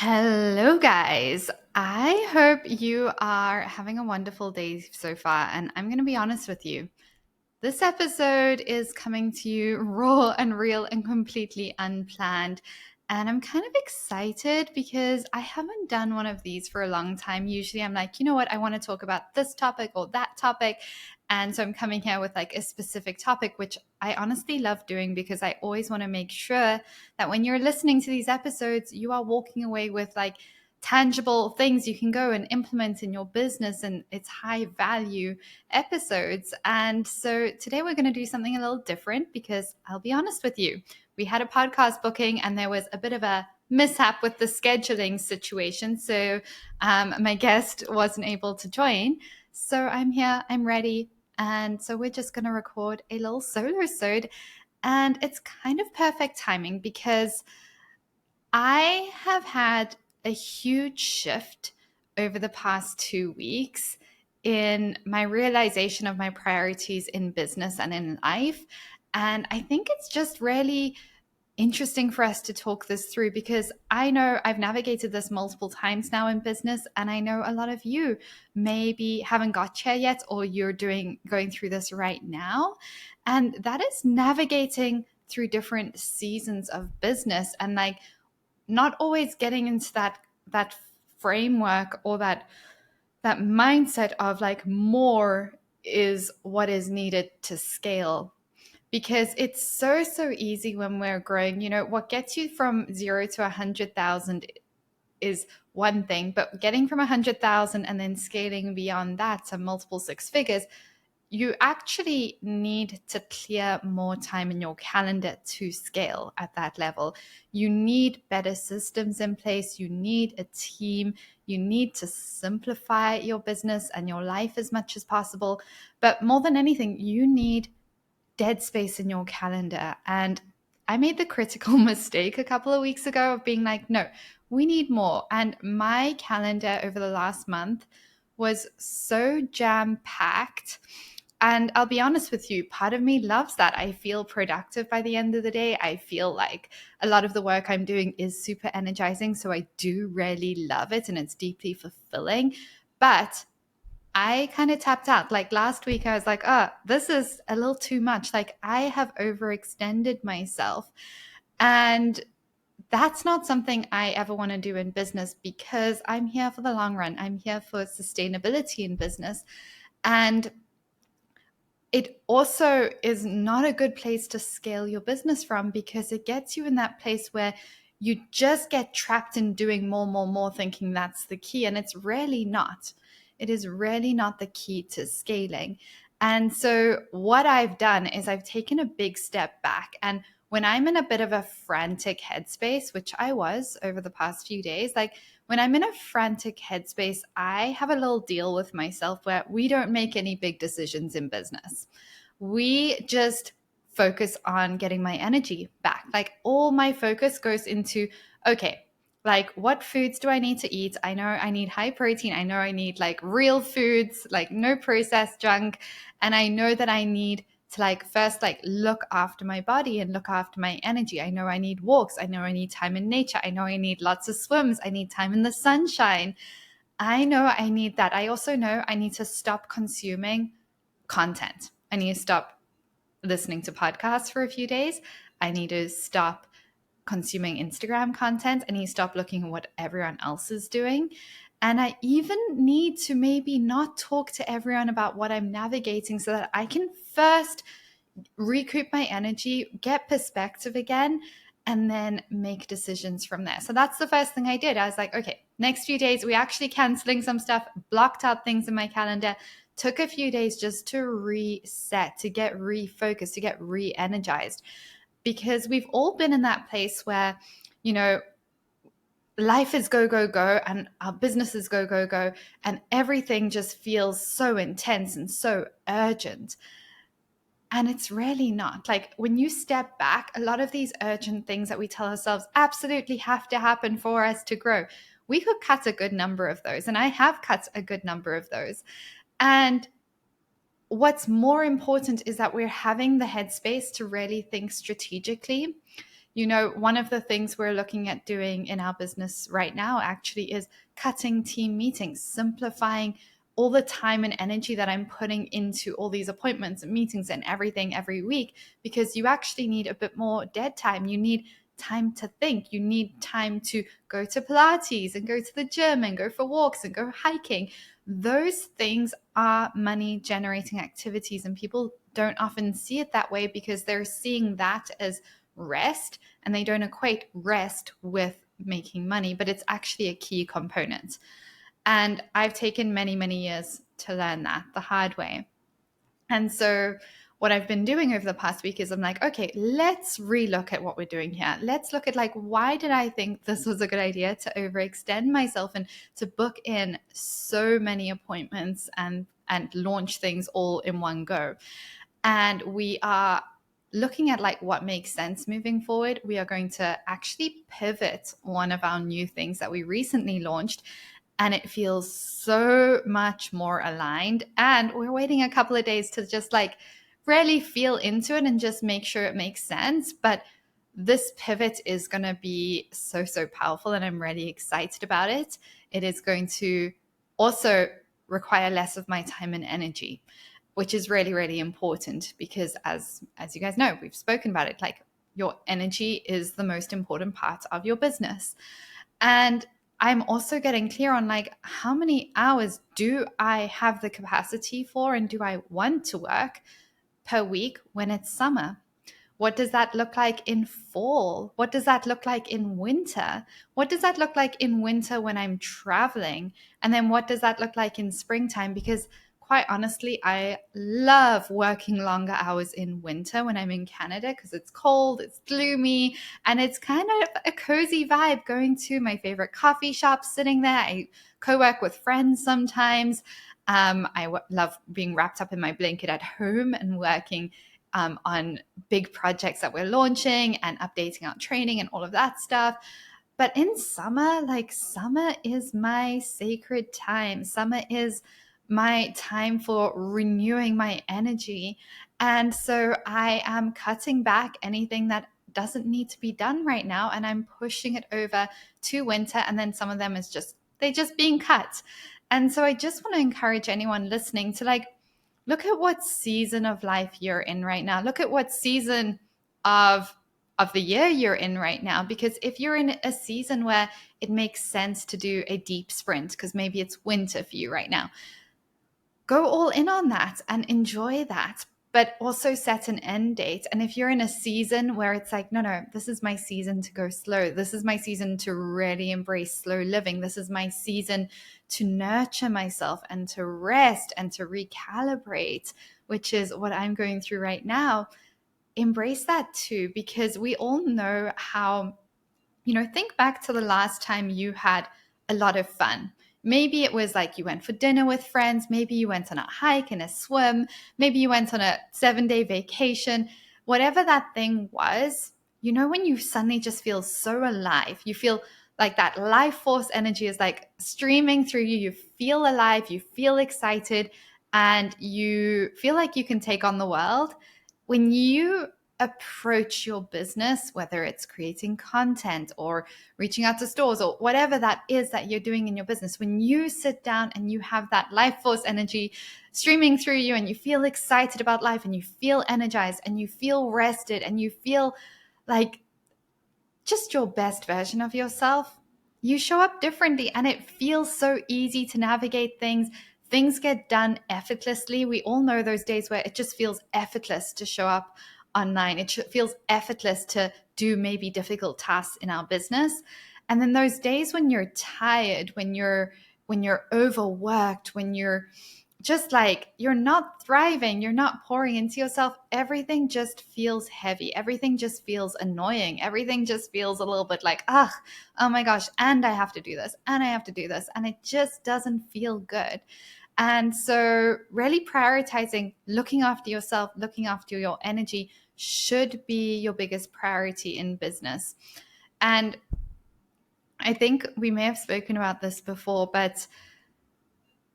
Hello, guys. I hope you are having a wonderful day so far. And I'm going to be honest with you. This episode is coming to you raw and real and completely unplanned. And I'm kind of excited because I haven't done one of these for a long time. Usually I'm like, you know what? I want to talk about this topic or that topic. And so I'm coming here with like a specific topic, which I honestly love doing because I always want to make sure that when you're listening to these episodes, you are walking away with like tangible things you can go and implement in your business, and it's high value episodes. And so today we're going to do something a little different because I'll be honest with you, we had a podcast booking and there was a bit of a mishap with the scheduling situation. So my guest wasn't able to join. So I'm here, I'm ready. And so we're just going to record a little solo sode. And it's kind of perfect timing because I have had a huge shift over the past 2 weeks in my realization of my priorities in business and in life. And I think it's just really interesting for us to talk this through because I know I've navigated this multiple times now in business, and I know a lot of you maybe haven't got here yet, or you're going through this right now. And that is navigating through different seasons of business and like not always getting into that framework or that mindset of like more is what is needed to scale, because it's so easy when we're growing. What gets you from 0 to 100,000 is one thing, but getting from 100,000 and then scaling beyond that to multiple six figures, you actually need to clear more time in your calendar to scale at that level. You need better systems in place. You need a team. You need to simplify your business and your life as much as possible. But more than anything, you need dead space in your calendar. And I made the critical mistake a couple of weeks ago of being like, no, we need more. And my calendar over the last month was so jam packed. And I'll be honest with you, part of me loves that. I feel productive by the end of the day. I feel like a lot of the work I'm doing is super energizing. So I do really love it and it's deeply fulfilling. But I kind of tapped out. Like last week, I was like, oh, this is a little too much. Like I have overextended myself. And that's not something I ever want to do in business because I'm here for the long run. I'm here for sustainability in business. And it also is not a good place to scale your business from because it gets you in that place where you just get trapped in doing more, thinking that's the key. And it's really not. It is really not the key to scaling. And so what I've done is I've taken a big step back. And when I'm in a bit of a frantic headspace, which I was over the past few days, like when I'm in a frantic headspace, I have a little deal with myself where we don't make any big decisions in business. We just focus on getting my energy back. Like all my focus goes into, okay, like what foods do I need to eat? I know I need high protein. I know I need like real foods, like no processed junk. And I know that I need to like first like look after my body and look after my energy. I know I need walks. I know I need time in nature. I know I need lots of swims. I need time in the sunshine. I know I need that. I also know I need to stop consuming content. I need to stop listening to podcasts for a few days. I need to stop consuming Instagram content. I need to stop looking at what everyone else is doing. And I even need to maybe not talk to everyone about what I'm navigating so that I can first recoup my energy, get perspective again, and then make decisions from there. So that's the first thing I did. I was like, okay, next few days, we actually canceling some stuff, blocked out things in my calendar, took a few days just to reset, to get refocused, to get re-energized. Because we've all been in that place where, you know, life is go, and our businesses go, and everything just feels so intense and so urgent. And it's really not. Like when you step back, a lot of these urgent things that we tell ourselves absolutely have to happen for us to grow, we could cut a good number of those. And I have cut a good number of those. And what's more important is that we're having the headspace to really think strategically, One of the things we're looking at doing in our business right now actually is cutting team meetings, simplifying all the time and energy that I'm putting into all these appointments and meetings and everything every week, because you actually need a bit more dead time. You need time to think. You need time to go to Pilates and go to the gym and go for walks and go hiking. Those things are money generating activities, and people don't often see it that way because they're seeing that as rest, and they don't equate rest with making money, but it's actually a key component. And I've taken many, many years to learn that the hard way. And so what I've been doing over the past week is I'm like, okay, let's relook at what we're doing here. Let's look at why did I think this was a good idea to overextend myself and to book in so many appointments and launch things all in one go. And we are looking at what makes sense moving forward. We are going to actually pivot one of our new things that we recently launched, and it feels so much more aligned. And we're waiting a couple of days to just really feel into it and just make sure it makes sense. But this pivot is going to be so, so powerful, and I'm really excited about it. It is going to also require less of my time and energy, which is really, really important because as you guys know, we've spoken about it, your energy is the most important part of your business. And I'm also getting clear on how many hours do I have the capacity for and do I want to work per week when it's summer? What does that look like in fall? What does that look like in winter? What does that look like in winter when I'm traveling? And then what does that look like in springtime? Because quite honestly, I love working longer hours in winter when I'm in Canada because it's cold, it's gloomy, and it's kind of a cozy vibe going to my favorite coffee shop, sitting there. I co-work with friends sometimes. I love being wrapped up in my blanket at home and working on big projects that we're launching and updating our training and all of that stuff. But in summer, summer is my sacred time. Summer is my time for renewing my energy. And so I am cutting back anything that doesn't need to be done right now, and I'm pushing it over to winter. And then some of them is they're just being cut. And so I just want to encourage anyone listening to look at what season of life you're in right now. Look at what season of the year you're in right now. Because if you're in a season where it makes sense to do a deep sprint, because maybe it's winter for you right now, go all in on that and enjoy that, but also set an end date. And if you're in a season where it's no, this is my season to go slow. This is my season to really embrace slow living. This is my season to nurture myself and to rest and to recalibrate, which is what I'm going through right now. Embrace that too, because we all know how, think back to the last time you had a lot of fun. Maybe it was you went for dinner with friends. Maybe you went on a hike and a swim. Maybe you went on a 7-day vacation. Whatever that thing was, when you suddenly just feel so alive, you feel like that life force energy is streaming through you. You feel alive, you feel excited, and you feel like you can take on the world. When you approach your business, whether it's creating content or reaching out to stores or whatever that is that you're doing in your business, when you sit down and you have that life force energy streaming through you and you feel excited about life and you feel energized and you feel rested and you feel like just your best version of yourself, you show up differently and it feels so easy to navigate things. Things get done effortlessly. We all know those days where it just feels effortless to show up online. It feels effortless to do maybe difficult tasks in our business. And then those days when you're tired, when you're overworked, when you're just you're not thriving, you're not pouring into yourself, everything just feels heavy. Everything just feels annoying. Everything just feels a little bit oh my gosh, and I have to do this, and I have to do this. And it just doesn't feel good. And so really prioritizing, looking after yourself, looking after your energy should be your biggest priority in business. And I think we may have spoken about this before, but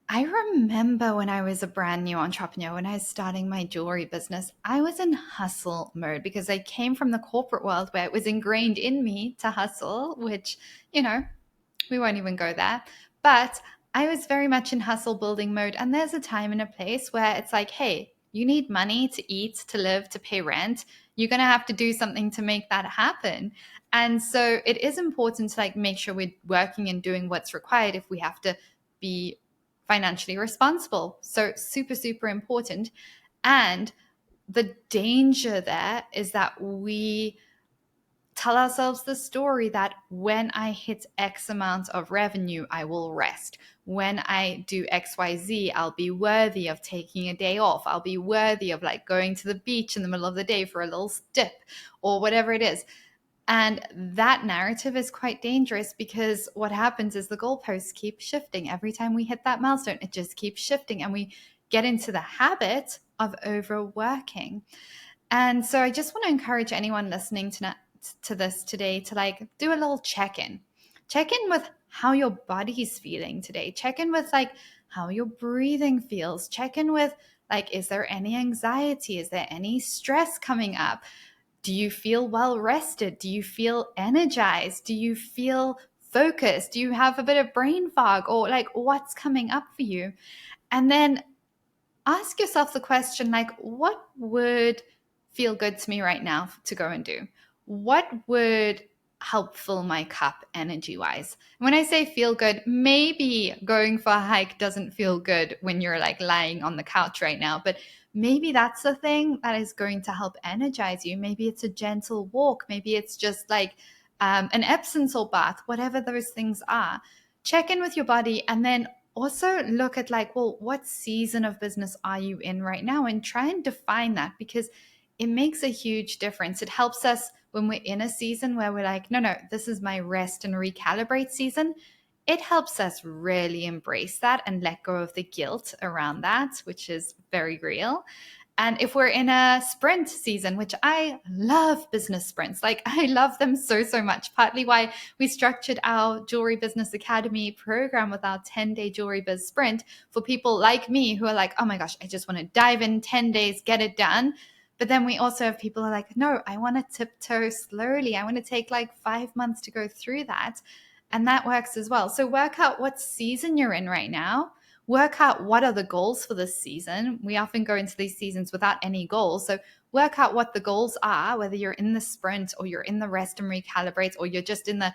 I remember when I was a brand new entrepreneur, when I was starting my jewelry business, I was in hustle mode because I came from the corporate world where it was ingrained in me to hustle, which, you know, we won't even go there. But I was very much in hustle building mode. And there's a time and a place where it's like, hey, you need money to eat, to live, to pay rent. You're going to have to do something to make that happen. And so it is important to like make sure we're working and doing what's required if we have to be financially responsible. So super, super important. And the danger there is that we tell ourselves the story that when I hit X amount of revenue, I will rest. When I do XYZ, I'll be worthy of taking a day off. I'll be worthy of like going to the beach in the middle of the day for a little dip or whatever it is. And that narrative is quite dangerous because what happens is the goalposts keep shifting. Every time we hit that milestone, it just keeps shifting and we get into the habit of overworking. And so I just want to encourage anyone listening to this today to like do a little check-in. Check in with how your body's feeling today. Check in with like how your breathing feels. Check in with like, is there any anxiety? Is there any stress coming up? Do you feel well rested? Do you feel energized? Do you feel focused? Do you have a bit of brain fog or like what's coming up for you? And then ask yourself the question like, what would feel good to me right now to go and do? What would help fill my cup energy wise? When I say feel good, maybe going for a hike doesn't feel good when you're like lying on the couch right now, but maybe that's the thing that is going to help energize you. Maybe it's a gentle walk. Maybe it's just like an Epsom salt bath, whatever those things are. Check in with your body and then also look at like, well, what season of business are you in right now? And try and define that because it makes a huge difference. It helps us when we're in a season where we're like, no, this is my rest and recalibrate season. It helps us really embrace that and let go of the guilt around that, which is very real. And if we're in a sprint season, which I love business sprints, like I love them so, so much, partly why we structured our Jewelry Business Academy program with our 10-day Jewelry Biz Sprint for people like me who are like, oh my gosh, I just want to dive in 10 days, get it done. But then we also have people who are like, no, I want to tiptoe slowly. I want to take like 5 months to go through that. And that works as well. So work out what season you're in right now. Work out what are the goals for this season. We often go into these seasons without any goals. So work out what the goals are, whether you're in the sprint or you're in the rest and recalibrate, or you're just in the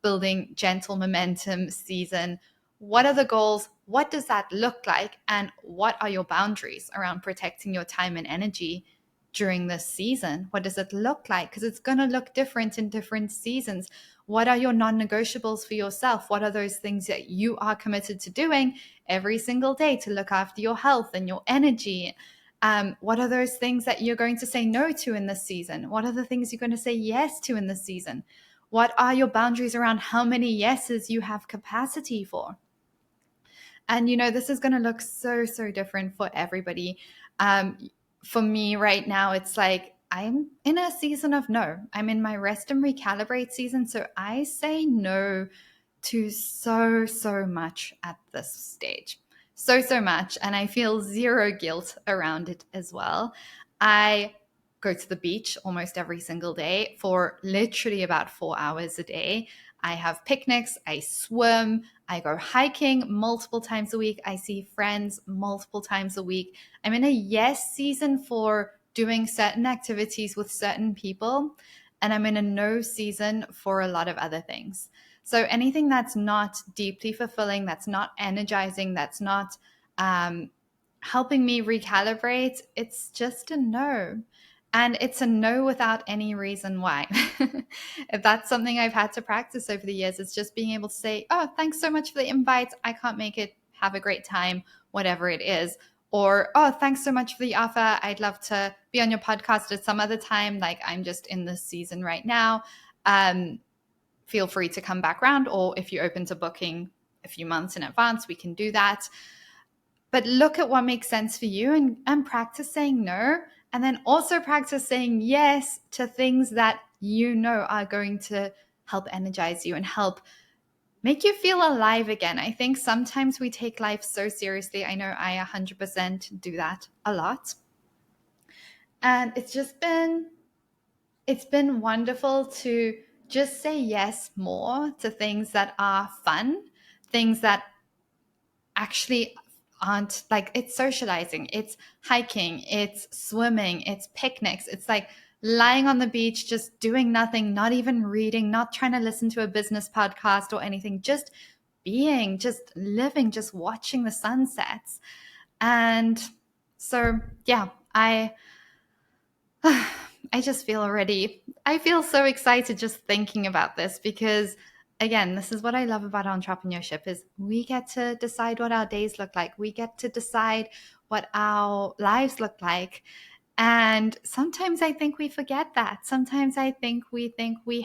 building gentle momentum season. What are the goals? What does that look like? And what are your boundaries around protecting your time and energy during this season? What does it look like? Because it's going to look different in different seasons. What are your non-negotiables for yourself? What are those things that you are committed to doing every single day to look after your health and your energy? What are those things that you're going to say no to in this season? What are the things you're going to say yes to in this season? What are your boundaries around how many yeses you have capacity for? And, you know, this is going to look so, so different for everybody. For me right now, it's like I'm in a season of no. I'm in my rest and recalibrate season. So I say no to so, so much at this stage. So, so much. And I feel zero guilt around it as well. I go to the beach almost every single day for literally about 4 hours a day. I have picnics, I swim, I go hiking multiple times a week. I see friends multiple times a week. I'm in a yes season for doing certain activities with certain people, and I'm in a no season for a lot of other things. So anything that's not deeply fulfilling, that's not energizing, that's not helping me recalibrate, it's just a no. And it's a no without any reason why. If that's something I've had to practice over the years, it's just being able to say, oh, thanks so much for the invite. I can't make it. Have a great time, whatever it is. Or, oh, thanks so much for the offer. I'd love to be on your podcast at some other time. Like I'm just in this season right now. Feel free to come back around. Or if you're open to booking a few months in advance, we can do that. But look at what makes sense for you and practice saying no. And then also practice saying yes to things that you know are going to help energize you and help make you feel alive again. I think sometimes we take life so seriously. I know I 100% do that a lot. And it's been wonderful to just say yes more to things that are fun, things that actually aren't like, it's socializing, it's hiking, it's swimming, it's picnics, it's like lying on the beach, just doing nothing, not even reading, not trying to listen to a business podcast or anything, just being, just living, just watching the sunsets. And so, yeah, I just feel already, I feel so excited just thinking about this because again, this is what I love about entrepreneurship is we get to decide what our days look like. We get to decide what our lives look like. And sometimes I think we forget that. Sometimes I think we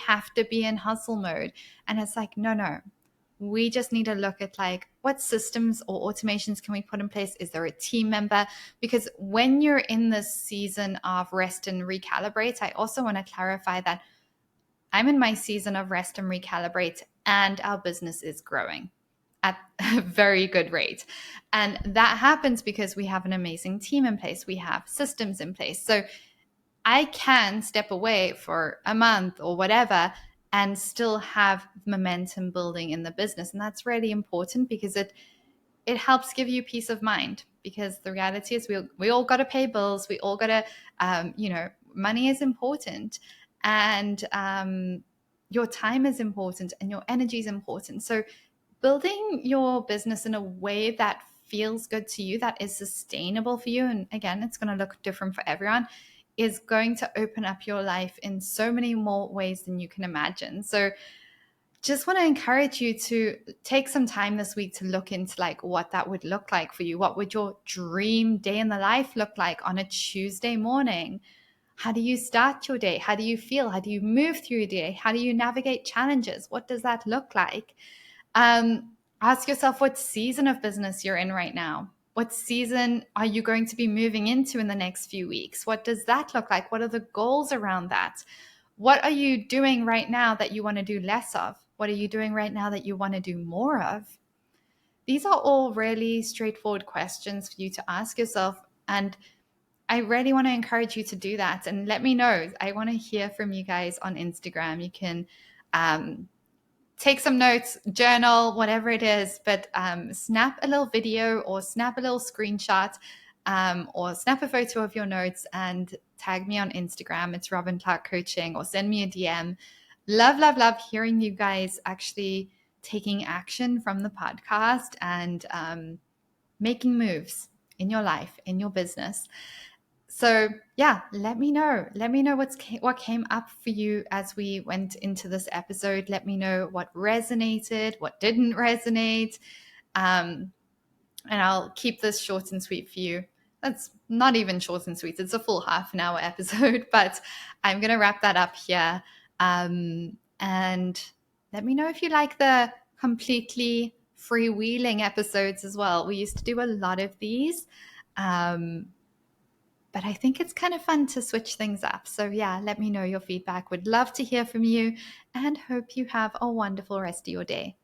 have to be in hustle mode. And it's like, no, no, we just need to look at like what systems or automations can we put in place. Is there a team member? Because when you're in this season of rest and recalibrate, I also want to clarify that I'm in my season of rest and recalibrate, and our business is growing at a very good rate. And that happens because we have an amazing team in place, we have systems in place. So I can step away for a month or whatever and still have momentum building in the business. And that's really important because it helps give you peace of mind, because the reality is we all got to pay bills. We all got to, money is important, and your time is important, and your energy is important. So building your business in a way that feels good to you, that is sustainable for you, and again, it's going to look different for everyone, is going to open up your life in so many more ways than you can imagine. So just want to encourage you to take some time this week to look into like what that would look like for you. What would your dream day in the life look like on a Tuesday morning? How do you start your day? How do you feel? How do you move through your day? How do you navigate challenges? What does that look like? Ask yourself what season of business you're in right now. What season are you going to be moving into in the next few weeks? What does that look like? What are the goals around that? What are you doing right now that you want to do less of? What are you doing right now that you want to do more of? These are all really straightforward questions for you to ask yourself. And I really want to encourage you to do that. And let me know. I want to hear from you guys on Instagram. You can take some notes, journal, whatever it is, but snap a little video or snap a little screenshot, or snap a photo of your notes and tag me on Instagram. It's Robin Clark Coaching, or send me a DM. Love, love, love hearing you guys actually taking action from the podcast and making moves in your life, in your business. So yeah, let me know. Let me know what came up for you as we went into this episode. Let me know what resonated, what didn't resonate, and I'll keep this short and sweet for you. That's not even short and sweet. It's a full half an hour episode, but I'm going to wrap that up here. And let me know if you like the completely freewheeling episodes as well. We used to do a lot of these. But I think it's kind of fun to switch things up. So yeah, let me know your feedback. Would love to hear from you, and hope you have a wonderful rest of your day.